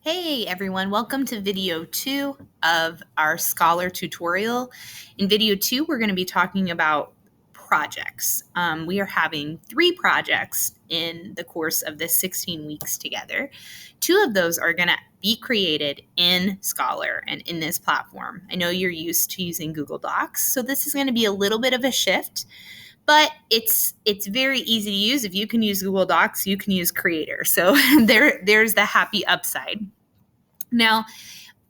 Hey everyone, welcome to video 2 of our Scholar tutorial. In video 2, we're going to be talking about projects. We are having 3 projects in the course of this 16 weeks together. 2 of those are going to be created in Scholar and in this platform. I know you're used to using Google Docs, so this is going to be a little bit of a shift. But it's very easy to use. If you can use Google Docs, you can use Creator. So there's the happy upside. Now,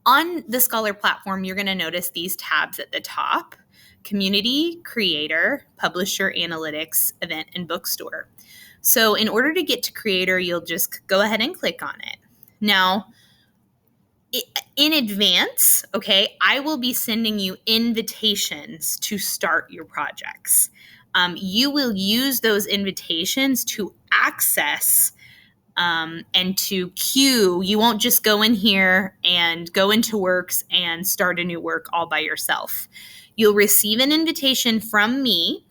on the Scholar platform, you're going to notice these tabs at the top: Community, Creator, Publisher, Analytics, Event, and Bookstore. So in order to get to Creator, you'll just go ahead and click on it. Now, in advance, okay, I will be sending you invitations to start your projects. You will use those invitations to access and to queue. You won't just go in here and go into Works and start a new work all by yourself. You'll receive an invitation from me,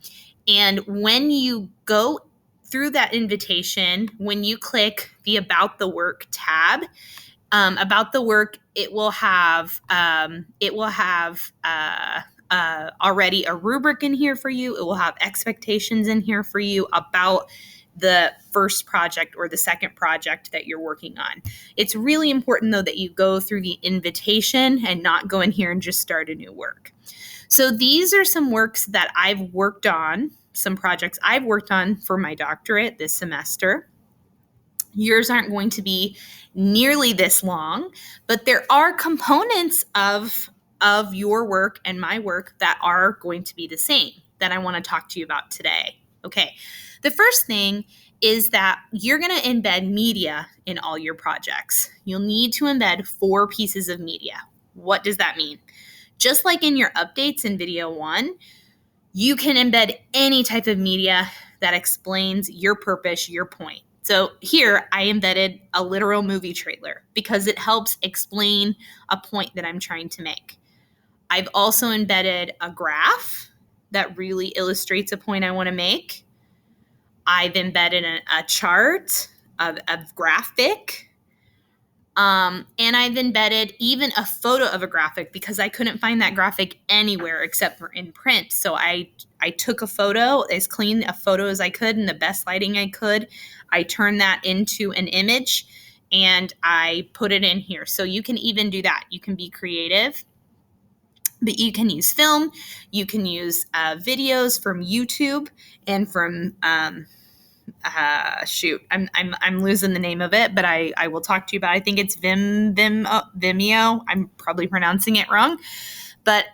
and when you go through that invitation, when you click the About the Work tab, about the work, it will have already a rubric in here for you. It will have expectations in here for you about the first project or the second project that you're working on. It's really important, though, that you go through the invitation and not go in here and just start a new work. So these are some works that I've worked on, some projects I've worked on for my doctorate this semester. Yours aren't going to be nearly this long, but there are components of your work and my work that are going to be the same that I want to talk to you about today. Okay, the first thing is that you're going to embed media in all your projects. You'll need to embed 4 pieces of media. What does that mean? Just like in your updates in video 1, you can embed any type of media that explains your purpose, your point. So here I embedded a literal movie trailer because it helps explain a point that I'm trying to make. I've also embedded a graph that really illustrates a point I want to make. I've embedded a chart, of graphic, and I've embedded even a photo of a graphic because I couldn't find that graphic anywhere except for in print. So I took a photo, as clean a photo as I could in the best lighting I could. I turned that into an image and I put it in here. So you can even do that. You can be creative, but you can use film. You can use videos from YouTube and from I'm losing the name of it, but I will talk to you about it. I think it's Vimeo. I'm probably pronouncing it wrong, but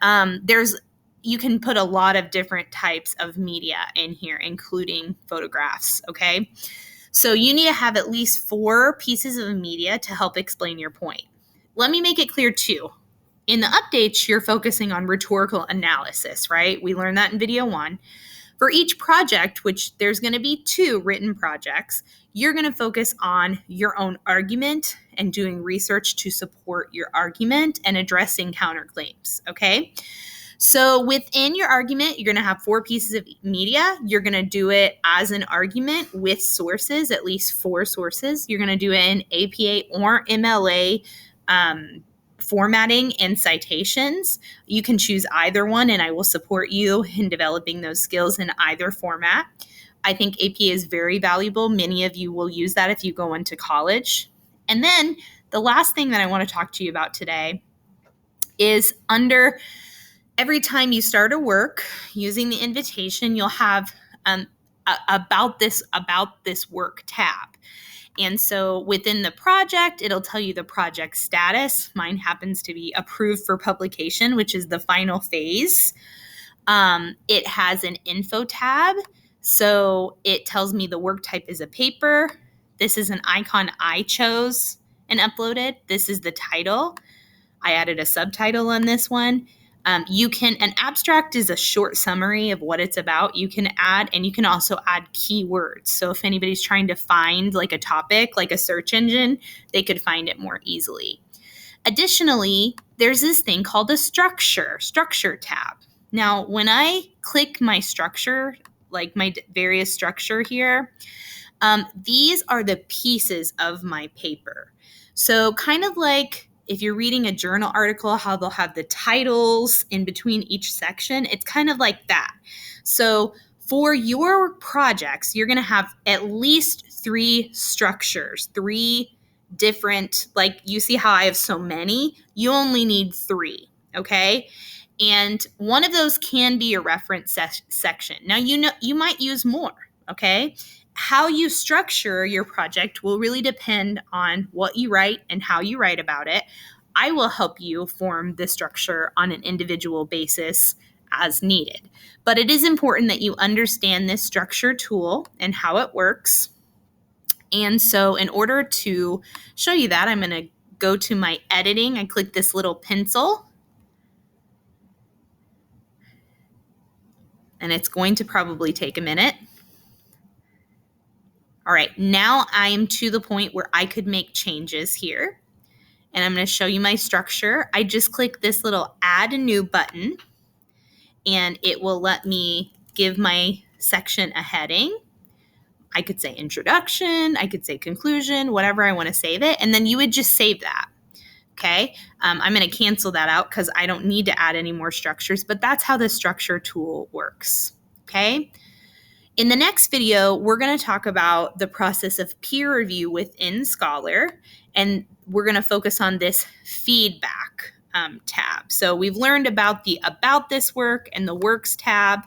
you can put a lot of different types of media in here, including photographs. Okay, so you need to have at least 4 pieces of media to help explain your point. Let me make it clear too. In the updates, you're focusing on rhetorical analysis, right? We learned that in video 1. For each project, which there's going to be 2 written projects, you're going to focus on your own argument and doing research to support your argument and addressing counterclaims, okay? So within your argument, you're going to have 4 pieces of media. You're going to do it as an argument with sources, at least 4 sources. You're going to do it in APA or MLA formatting and citations. You can choose either one, and I will support you in developing those skills in either format. I think APA is very valuable. Many of you will use that if you go into college. And then the last thing that I want to talk to you about today is under every time you start a work using the invitation, you'll have about this work tab. And so within the project, it'll tell you the project status. Mine happens to be approved for publication, which is the final phase. It has an info tab. So it tells me the work type is a paper. This is an icon I chose and uploaded. This is the title. I added a subtitle on this one. An abstract is a short summary of what it's about. You can add, and you can also add keywords. So if anybody's trying to find like a topic, like a search engine, they could find it more easily. Additionally, there's this thing called a structure tab. Now, when I click my structure, like my various structure here, these are the pieces of my paper. So kind of like if you're reading a journal article, how they'll have the titles in between each section, it's kind of like that. So for your projects, you're going to have at least 3 structures, 3 different, like you see how I have so many, you only need 3, okay? And one of those can be a reference section. Now, you might use more, okay? How you structure your project will really depend on what you write and how you write about it. I will help you form the structure on an individual basis as needed. But it is important that you understand this structure tool and how it works. And so in order to show you that, I'm going to go to my editing. I click this little pencil. And it's going to probably take a minute. All right, now I am to the point where I could make changes here. And I'm going to show you my structure. I just click this little add a new button, and it will let me give my section a heading. I could say introduction, I could say conclusion, whatever I want to save it. And then you would just save that. Okay, I'm going to cancel that out because I don't need to add any more structures, but that's how the structure tool works. Okay. In the next video, we're going to talk about the process of peer review within Scholar, and we're going to focus on this feedback tab. So we've learned about the About This Work and the Works tab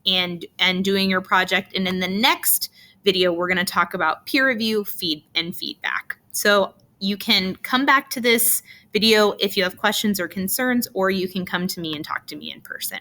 and doing your project. And in the next video, we're going to talk about peer review, feedback. So you can come back to this video if you have questions or concerns, or you can come to me and talk to me in person.